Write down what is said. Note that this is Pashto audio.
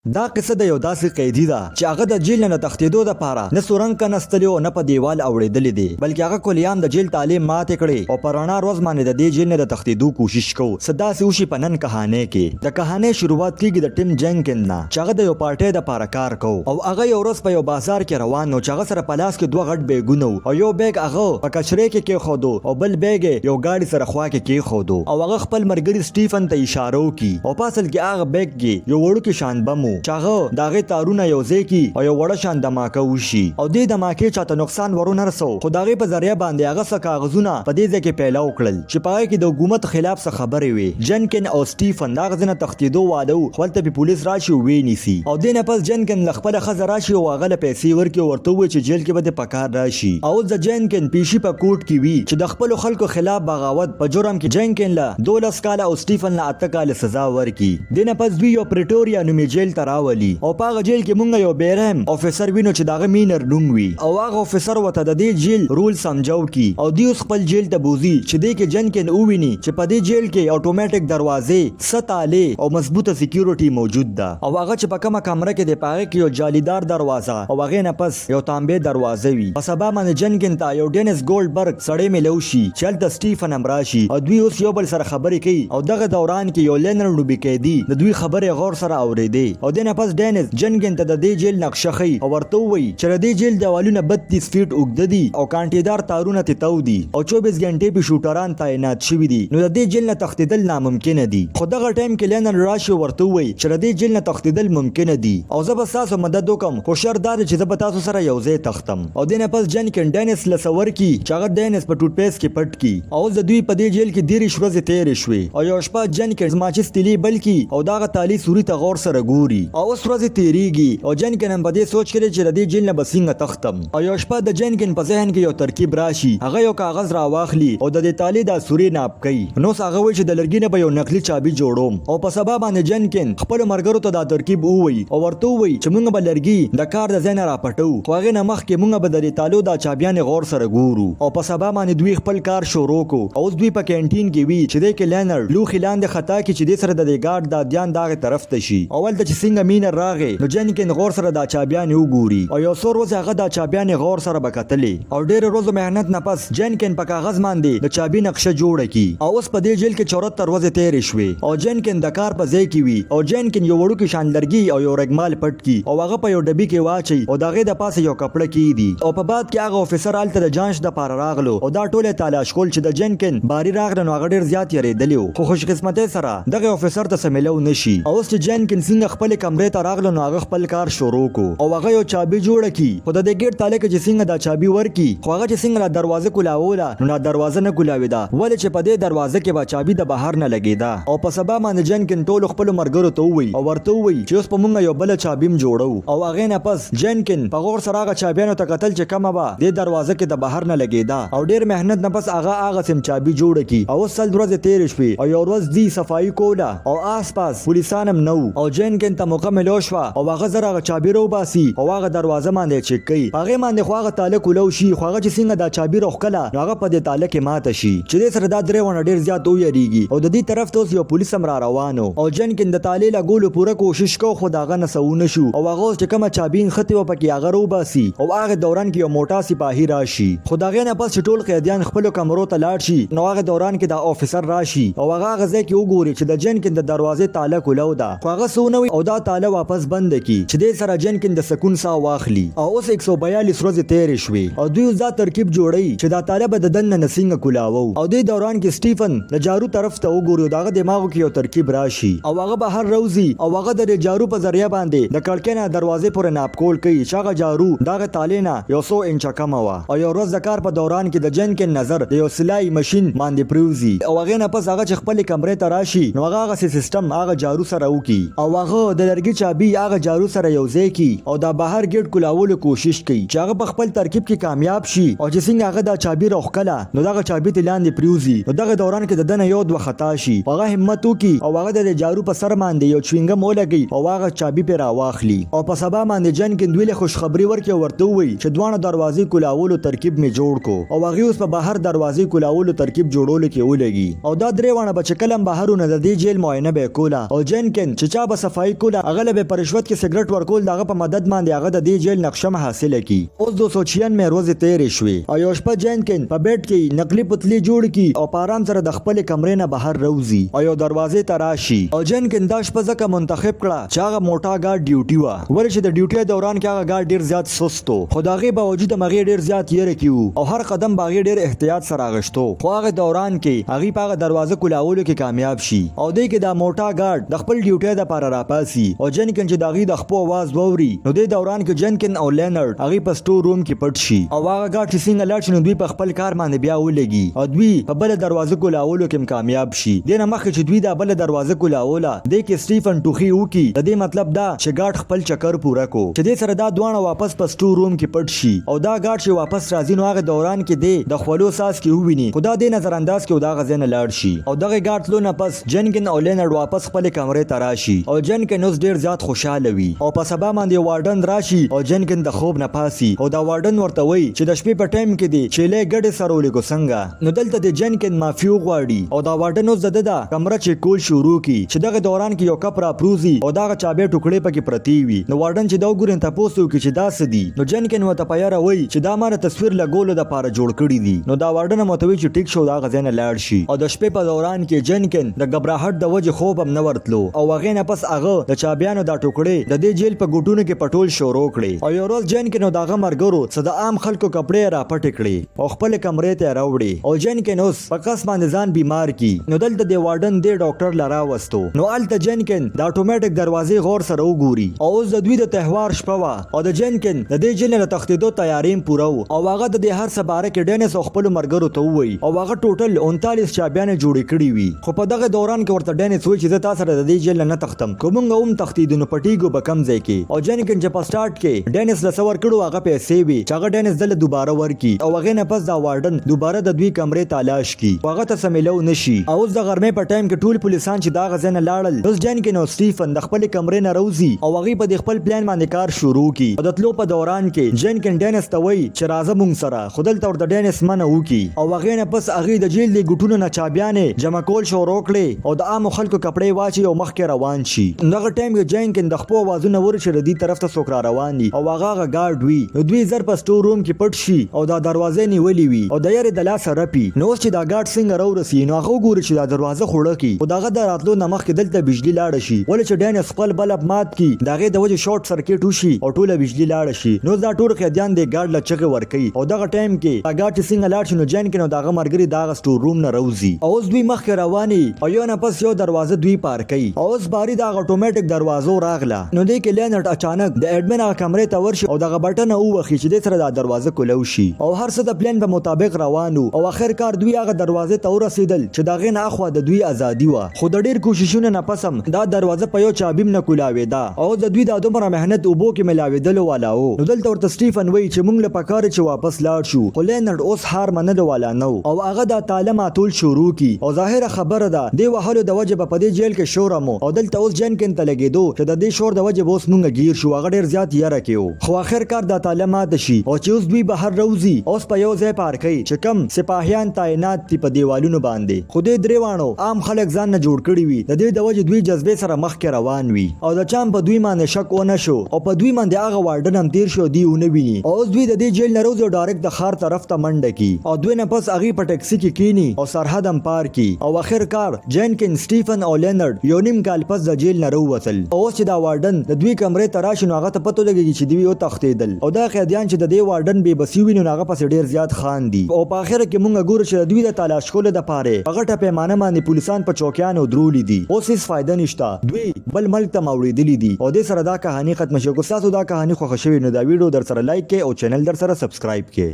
دا قصه د یو داسې قیدي ده چې هغه د جیل نه تښتېدو دپاره نه سورنګ کنستلی او نه په دیوال اوړېدلی دی بلکې هغه کلیام د جیل تعلیم ماتې کړې او په رڼا ورځ باندې د دې جیل نه د تښتېدو کوشش کوو څه داسې وشي په نن کهانۍ کې د کهانۍ شروعات کیږي د ټیم جینکن نه چې هغه د یو پارټۍ دپاره کار کوو او هغه یو ورځ په یو بازار کې روان و چې هغه سره په لاس کې دوه غټ بیګونه وو او یو بیګ هغه په کچرې کې کېښودو او بل بیګ یې یو ګاډي سره خوا کې کېښودو او هغه خپل ملګري سټیفن ته اشاره وکړي او په اصل کې هغه بیګ کې یو وړوکی شان بم و چې هغه د هغې تارونه یو ځای کي او یو وړه شان دماکه وشي او دې دماکې چاته نقصان ورونه رسو خو د هغې په ذریعه باندې هغه څه کاغذونه په دې ځای کې پیلاو کړل چې په هغې کې د حکومت خلاف څه خبرې وې جنکن او سټیفن د هغه ځای نه تښتېدو واده و خو هلته پې پولیس راشي او ویې نیسي او دې نه پس جنکن له خپله ښځه راشي او هغه له پیسې ورکړي او ورته ووایي چې جیل کې به دې په کار راشي او اوس د جنکن پیشي په کوټ کې وي چې د خپلو خلکو خلاف بغاوت په جرم کې جنکن له 12 کاله او سټیفن له 8 کاله سزا ورکړي دې نه پس دوی یو پریټوریا نومې جیل ته راولي او په هغه جیل کې مونږ یو بیرهم افیسر وینو چې د هغه مینر نوم وي او هغه افیسر ورته د دې جیل رول سمجھو کی او دوی اوس خپل جیل ته بوزي چې دې کې جنکن وویني چې په دې جیل کې اټومیټک دروازې ستالې او مضبوطه سکیورټي موجود ده او هغه چې په کومه کمره کې دی په هغې کې یو جالیدار دروازه او هغې نه پس یو تانبې دروازه وي په سبا باندې جنکن ته یو ډینس ګولډبرګ سړی میلو شي چې هلته سټیفن هم راشي او دوی اوس یو بل سره خبرې کوي او دغه دوران کې یو لینر نومې قیدي د دوی خبرې غور سره اورېدې او دې نه پس ډینس جنکن ته د دې جیل نقشه ښیي او ورته ووایي چې د دې جیل دیوالونه 32 فیټ اوږده دي او کانټېدار تارونه ترې تو دي او 24 غنټې پې شوټران تعینات شوي دي نو د دې جیل نه تښتېدل ناممکنه دي خو دغه ټایم کې لینن راشي ورته ووایي چې د دې جیل نه تښتېدل ممکنه دي او زه به ستاسو مدد وکړم خو شرط دا دی چې زه به تاسو سره یو ځای تښتم او دې نه پس جنکن ډینس له څه ورکړي چې هغه ډینس په ټوټ پیس کې پټ کړي او اوس د دوی په دې جیل کې 30 ورځې تېرې شوې او یو شپه جنکن ماچس تیلي بل کړي او دغه تالي سوري ته غور سره ګوري او اوس ورځې تېرېږي او جنکن هم په دې سوچ کړی چې د دې جیل نه به څنګه تښتم او یو شپه د جنکن په ذهن کې یو ترکیب راشي هغه یو کاغذ راواخلي او د دې تالي دا سوري ناپ کوي نو هغه وایي چې د لرګي نه به یو نقلي چابي جوړوم او په سبا باندې جنکن خپلو ملګرو ته دا ترکیب ووایي او ورته ووایي چې موږ به لرګي د کار د ځای نه راپټو خو هغې نه مخکې موږ به د دې تالو دا چابیانې غور سره ګورو او په سبا باندې دوی خپل کار شروع کو او اوس دوی په کینټین کې وي چې دی کې لینر لوښي لاندې خطا کړي چې دې سره د دې ګارډ دا دیان دغې طرف ته شي او هلته چې څنګه مینر راغی نو جنکن غور سره دا چابیانې وګوري او یو څو ورځې هغه دا چابیانې غور سره به کتلې او ډېرو ورځو محنت نه پس جنکن په کاغذ باندې د چابي نقشه جوړه کړي او اوس په دې جیل کې 74 ورځې تېرې شوې او جنکن د کار په ځای کې وي او جنکن یو وړوکی شان لرګي او یو رګمال پټ کړي او هغه په یو ډبي کې واچوي او د هغې د پاسه یو کپړه کېږدي او په بعد کې هغه افیسر هلته د جانچ دپاره راغلو او دا ټول یې تلاش کول چې د جنکن باري راغله نو هغه ډېر زیات یېرېدلی و خو خوشقسمتۍ سره دغه افیسر ته څه میلو نه شي او اوس چې جنکن څنګه خپلې کمرې ته راغله نو هغه خپل کار شروع کو او هغه یو چابي جوړه کی خو د دې ګیټ تاله کې چې څنګه دا چابي ورکي خو هغه چې څنګه دروازه کولاوله نو دا دروازه نه کولاوېده ولې چې په دې دروازه کې به چابي د بهر نه لګېده او په سبا باندې جنکن ټولو خپلو ملګرو ته ووایي او ورته ووایي چې اوس په موږ یو بله چابي هم جوړو او هغې نه پس جنکن په غور سره هغه چابیانو ته کتل چې کومه به دې دروازه کې د بهر نه لګېده او ډېر محنت نه پس هغه سیم چابي جوړه کی او اوس 100 ورځې تېرې شوې او یو ورځ دی صفایي کوله او آس پاس پولیسان هم نه او جنکن ته موقع میلو شوه او هغه زر هغه چابي راوباسي او هغه دروازه باندې چیک کوي هغې باندې خو هغه تاله کولو شي خو هغه چې څنګه دا چابي راوښکله نو هغه په دې تاله کې ماته شي چې دې سره دا درې ونه ډېر زیات ویریږي او د دې طرف ته اوس یو پولیس هم را روانو او جنکن د تالې لګولو پوره کوشش کو خو د هغه نه څه ونه شو او هغه اوس چې کومه چابي نښتې وه پکې هغه راوباسي او هغه دوران کې یو موټا سپاهي راشي خو د هغې نه پس چې ټول قیدیان خپلو کمرو ته لاړ شي نو هغه دوران کې دا افیسر راشي او هغه ځای کې وګوري چې د جنکن د دروازې تاله کولو ده خو هغه څه ونه وي او دا تاله واپس بنده کړي چې دې سره جنکن د سکون ساه واخلي او اوس 142 ورځې تېرې شوې او دوی اوس دا ترکیب جوړوي چې دا تاله به د دننه نه څنګه کولاوو او دې دوران کې سټیفن د جارو طرف ته وګوري او د هغه دماغو کې یو ترکیب راشي او هغه بهر راوځي او هغه د جارو په ذریعه باندې د کړکۍ نه دروازې پورې ناپ کول کوي چې هغه جارو دغه تالې نه یو 100 انچه کمه وه او یو ورځ د کار په دوران کې د جنکن نظر د یو سلای ماشین باندې پریوځي او هغې نه پس هغه چې خپلې کمرې ته راشي نو هغه هغسې سیسټم هغه جارو سره وکړي او هغه د لرګي چابي هغه جارو سره یو ځای کړي او دا بهر ګیټ کولاولو کوشش کوي چې هغه په خپل ترکیب کې کامیاب شي او چې څنګه هغه دا چابي راوښکله نو دغه چابي ترې لاندې پریوځي نو دغه دوران کې د ده نه یو دوه خطا شي هغه همت وکړي او هغه د جارو په سر باندې یو چوینګم ولګوي او هغه چابي پرې راواخلي او په سبا باندې جنکن دوی له خوشخبري ورکړي او ورته ووایي چې دواړه دروازې کولاولو ترکیب مې جوړ کو او هغې اوس په بهر دروازې کولاولو ترکیب جوړولو کې ولګي او دا درې واړه به چې کله هم بهر و نو د دې جیل معاینه به یې کوله او جنکن چې چا به صفایي کوله کوله هغه له په رشوت کې سیګریټ ورکول دغه په مدد باندې هغه د دې جیل نقشه حاصله کی. اوس 296 ورځې تیرې شوې او یو شپه جینکن په بیډ کې نقلي پتلی جوړ کی او په آرام سره د خپل کمرې نه بهر روزي او یو دروازې ته راشي او جینکن دا شپه ځکه منتخب کړه چې هغه موټا ګارد ډیوټي وه ولې چې د ډیوټي دوران کې هغه ګارد ډیر زیات سست و خو د هغې باوجود هغې ډیر زیات یېره کې وو او هر قدم به هغې ډیر احتیاط سره اغشتو خو هغه دوران کې هغې په هغه دروازه کولولو کې کامیاب شي او دی کې دا موټا ګارد د خپل ډیوټي دپاره راپاسي او جینکن چې د هغې د خپو اواز واوري نو دې دوران کې جینکن او لینرډ هغې په سټور روم کې پټ شي او هغه ګارد چې څنګه لاړ شي نو دوی په خپل کار باندې بیا ولګي او دوی په بله دروازه کولولو کې هم کامیاب شي دې نه مخکې چې دوی دا بله دروازه کولاوله دې کې سټیفن ټوخي وکړي د دې مطلب دا چې ګارد خپل چکر پوره کو چې دې سره دا دواړه واپس په سټور روم کې پټ شي او دا ګارد چې واپس راځي نو هغه دوران کې دی د خولو ساس کې وویني خو دا دې نظر انداز کې دا غځې نه لاړ شي او دغه ګارد تلو نه پس جینکن او لینرډ واپس خپلې کمرې ته راشي او جینکن اوس ډېر زیات خوشحاله وي او په سبا باندې وارډن راشي او جینکن د خوب نه پاسي او دا وارډن ورته وایي چې د شپې په ټایم کې دی چیلې ګډې سره ولګو څنګه نو دلته د جینکن معافي وغواړي او دا وارډن اوس د ده کمره چې کول شروع کی چې دغه دوران کې یو کپ راپروزي او دغه چابې ټوکړې پکې پرتی وي نو وارډن چې دا وګوري تاسو کې چې دا څه دي نو جینکن ورته په یاره وایي چې دا ما د تصویر لګولو دپاره جوړ کړي دي نو دا وارډن هم ورته وایي چې ټیک شو د هغه ځای نه لاړ شي او د شپې په دوران کې جینکن د ګبراهټ د وجې خوب هم نه ورتلو او هغې نه پس هغه د چابیانو دا ټوکړې د دې جیل په ګوټونو کې پټول شروع کړې او یو ورځ جینکن او د هغه ملګرو څه د عام خلکو کپړې راپټې کړې او خپلې کمرې ته یې راوړې او جینکن اوس په قص باندې ځان بیمار کی نو دلته د وارډن دې ډاکټر له راوستو نو هلته جینکن د اټومیټک دروازې غور سره وګوري او اوس د دوی د تهوار شپه وه او د جینکن د دې جیل نه تښتېدو تیاري هم پوره و او هغه د دې هر څه باره کې ډینس او خپلو ملګرو ته ووایي او هغه ټوټل 39 چابیانې جوړې کړې وي خو په دغه دوران کې ورته ډینس وایي چې زه تا سره د دې جیل نه نه تښتم که موږ هم تښتېدو نو پټېږو به کم ځای کې او جینکن چې په سټارټ کې ډینس له څه ورکړو هغه پیسې وي چې هغه ډینس دله دوباره ورکړي او هغې نه پس دا وارډن دوباره د دوی کمرې تلاش کړي او هغه ته څه میلو نه شي او اوس د غرمې په ټایم کې ټول پولیسان چې دا غځای نه لاړل اوس جینکن او سټیفن د خپلې کمرې نه روزي او هغې په دې خپل پلان باندې کار شروع کړي او د تلو په دوران کې جینکن ډینس ته وایي چې راځه موږ سره خو دلته ورته ډینس منع وکړي او هغې نه پس هغې د جیل د ګوټونو نه چابیانې جمع کول شروع کړې او د عامو خلکو کپړې واچي او مخکې روان شي دغه ټایم کې جینکن د خپلو اوازونه وري چې د دې طرف ته څوک را روان دي او هغه ګارډ وي نو دوی زر په سټور روم کې پټ شي او دا دروازې نیولې وي او د یارې د لاسه رپي نو اوس چې دا ګارډ څنګه راورسي نو هغه وګوري چې دا دروازه خوړه کړي او د هغه د راتلو نه مخکې دلته بجلي لاړه شي ولې چې ډینس خپل بلب مات کړي د هغې د وجې شارټ سرکټ وشي او ټوله بجلي لاړه شي نو دا ټول قیدیان د ګارډ له چغې ورکوي او دغه ټایم کې دا ګارډ چې څنګه لاړ شي نو جینکن او د هغه ملګري د هغه سټور روم نه روزي او اوس دوی مخکې رواني او یو نه پس یو دروازه دوی پار کوي او اوس باري د هغه اټومیټک دروازو راغله نو دی کې لینرډ اچانک د اډمن هغه کمرې ته ورشي او دغه بټن ووخي چې دې سره دا دروازه کولو شي او هر څه د پلان په مطابق روانو او اخر کار دوی هغه دروازې ته ورسېدل چې د هغې نه اخوا د دوی ازادي وه خو د ډېر کوششونو نه پس هم دا دروازه په یو چابیم نه کولاوېده او د دوی دا دومره محنت اوبو کې ملاوېدلو والا و نو دلته ورته سټیفن وایي چې موږ له پکار چې واپس لاړ شو خو لینرډ اوس هار منلو والا نه او هغه دا تاله ماتول شروع کی او ظاهره خبره ده دې وهلو د وجې په دې جیل کې شور هم او دلته اوس جینکن ته لګېدو چې د دې شور د وجې به اوس موږ ګیر شو هغه ډېر زیات یاره کې و خو آخر کار دا تاله ماته شي او چې اوس دوی بهر روزي اوس په یو ځای پار کوي چې کم سپاهیان تعینات دي په دیوالونو باندې خو دې درې واڼو عام خلک ځان نه جوړ کړي وي د دې د وجې دوی جذبې سره مخکې روان وي او د چا په دوی باندې شک ونه شو او په دوی باندې هغه وارډن هم تیر شو دی ونه ویني او اوس دوی د دې جیل نه روزي ډایرکټ د ښار طرف ته منډه کی او دوی نه پس هغې په ټیکسي کې کینی او سرحد هم پار کی او آخر کار جینکن سټیفن او لینرډ یو نیم کال پس د جیل نه راووتل او اوس چې دا وارډن د دوی کمرې ته راشي نو هغه ته پته لګېږي چې دوی وتښتېدل او دا قیدیان چې د دې وارډن بې بسي ویني نو هغه پسې ډېر زیات خاندي او په اخره کې موږ ګورو چې د دوی د تلاش کولو دپاره په غټه پیمانه باندې پولیسان په چوکیانو درولي دي اوس هېڅ فایده نشته دوی بل ملک ته موړېدلي دي او دې سره دا کهاني ختمه شوه که ستاسو دا کهاني خوښه شوې نو دا ویډیو در سره لایک کړئ او چینل در سره سبسکرایب کړئ